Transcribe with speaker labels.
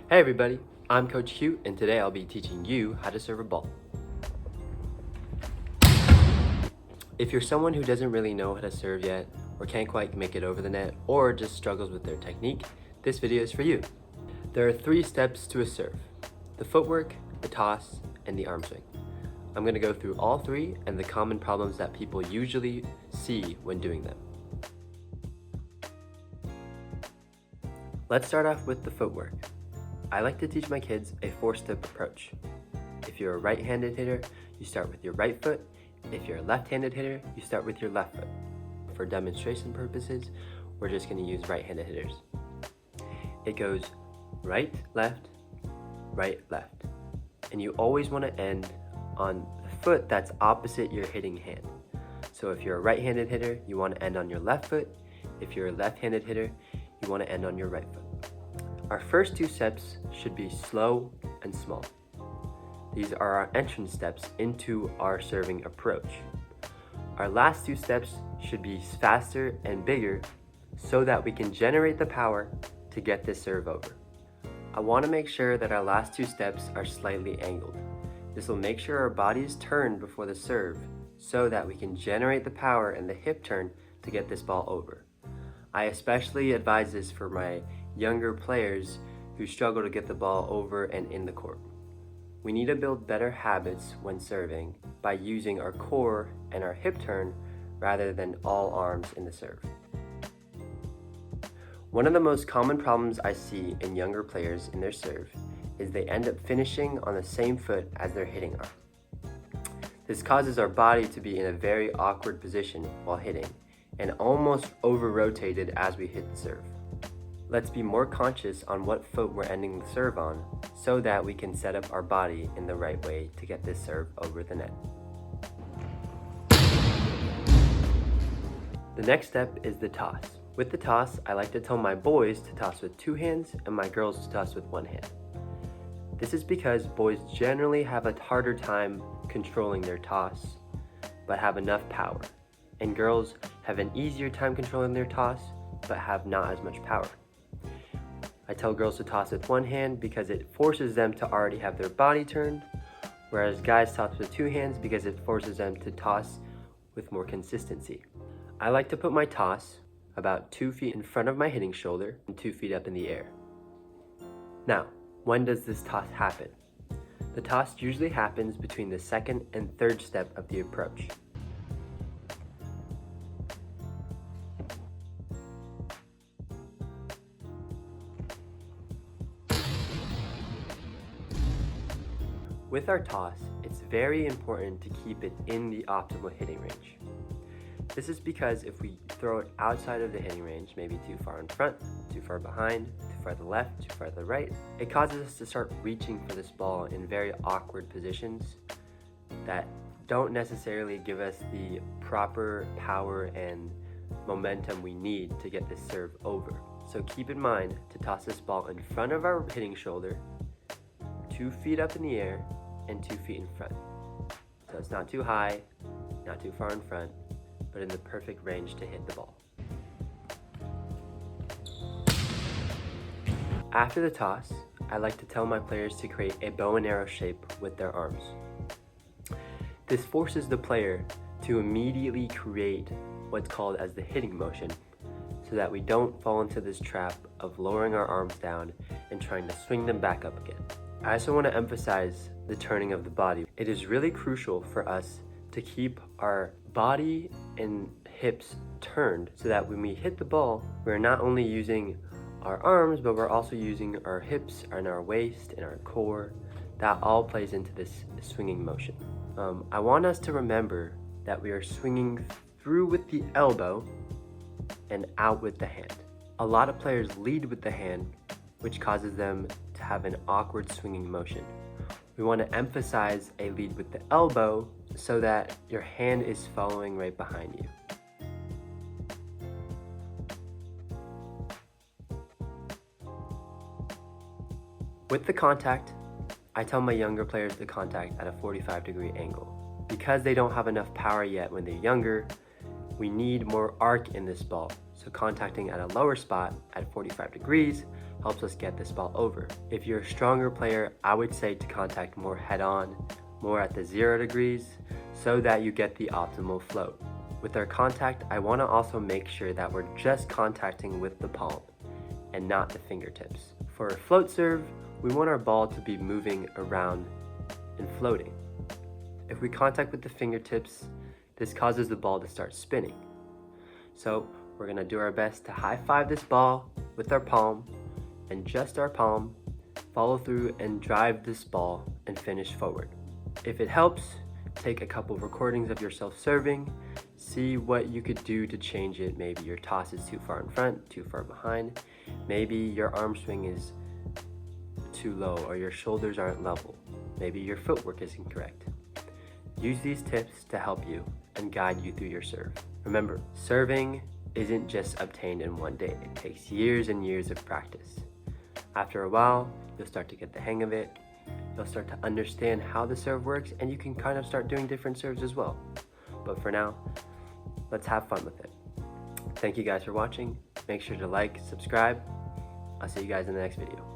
Speaker 1: Hey everybody, I'm Coach Q, and today I'll be teaching you how to serve a ball. If you're someone who doesn't really know how to serve yet, or can't quite make it over the net, or just struggles with their technique, this video is for you. There are 3 steps to a serve: the footwork, the toss, and the arm swing. I'm going to go through all 3 and the common problems that people usually see when doing them. Let's start off with the footwork. I like to teach my kids a 4-step approach. If you're a right-handed hitter, you start with your right foot. If you're a left-handed hitter, you start with your left foot. For demonstration purposes, we're just going to use right-handed hitters. It goes right, left, and you always want to end on the foot that's opposite your hitting hand. So if you're a right-handed hitter, you want to end on your left foot. If you're a left-handed hitter, you want to end on your right foot. Our first 2 steps should be slow and small. These are our entrance steps into our serving approach. Our last 2 steps should be faster and bigger so that we can generate the power to get this serve over. I want to make sure that our last 2 steps are slightly angled. This will make sure our body is turned before the serve so that we can generate the power and the hip turn to get this ball over. I especially advise this for my younger players who struggle to get the ball over and in the court. We need to build better habits when serving by using our core and our hip turn rather than all arms in the serve. One of the most common problems I see in younger players in their serve is they end up finishing on the same foot as their hitting arm. This causes our body to be in a very awkward position while hitting and almost over-rotated as we hit the serve. Let's be more conscious on what foot we're ending the serve on so that we can set up our body in the right way to get this serve over the net. The next step is the toss. With the toss, I like to tell my boys to toss with 2 hands and my girls to toss with 1 hand. This is because boys generally have a harder time controlling their toss, but have enough power, and girls have an easier time controlling their toss, but have not as much power. I tell girls to toss with 1 hand because it forces them to already have their body turned, whereas guys toss with 2 hands because it forces them to toss with more consistency. I like to put my toss about 2 feet in front of my hitting shoulder and 2 feet up in the air. Now, when does this toss happen? The toss usually happens between the 2nd and 3rd step of the approach. With our toss, it's very important to keep it in the optimal hitting range. This is because if we throw it outside of the hitting range, maybe too far in front, too far behind, too far to the left, too far to the right, it causes us to start reaching for this ball in very awkward positions that don't necessarily give us the proper power and momentum we need to get this serve over. So keep in mind to toss this ball in front of our hitting shoulder, 2 feet up in the air, and 2 feet in front. So it's not too high, not too far in front, but in the perfect range to hit the ball. After the toss, I like to tell my players to create a bow and arrow shape with their arms. This forces the player to immediately create what's called as the hitting motion so that we don't fall into this trap of lowering our arms down and trying to swing them back up again. I also want to emphasize the turning of the body. It is really crucial for us to keep our body and hips turned so that when we hit the ball, we're not only using our arms, but we're also using our hips and our waist and our core. That all plays into this swinging motion. I want us to remember that we are swinging through with the elbow and out with the hand. A lot of players lead with the hand, which causes them to have an awkward swinging motion. We want to emphasize a lead with the elbow so that your hand is following right behind you. With the contact, I tell my younger players to contact at a 45-degree angle. Because they don't have enough power yet when they're younger, we need more arc in this ball. So contacting at a lower spot at 45 degrees helps us get this ball over. If you're a stronger player, I would say to contact more head on, more at the 0 degrees, so that you get the optimal float. With our contact, I want to also make sure that we're just contacting with the palm and not the fingertips. For a float serve, we want our ball to be moving around and floating. If we contact with the fingertips, this causes the ball to start spinning. So we're going to do our best to high five this ball with our palm and just our palm, follow through and drive this ball and finish forward. If it helps, take a couple recordings of yourself serving, see what you could do to change it. Maybe your toss is too far in front, too far behind. Maybe your arm swing is too low or your shoulders aren't level. Maybe your footwork is incorrect. Use these tips to help you and guide you through your serve. Remember, serving isn't just obtained in one day. It takes years and years of practice. After a while, you'll start to get the hang of it. You'll start to understand how the serve works, and you can kind of start doing different serves as well. But for now, let's have fun with it. Thank you guys for watching. Make sure to like, subscribe. I'll see you guys in the next video.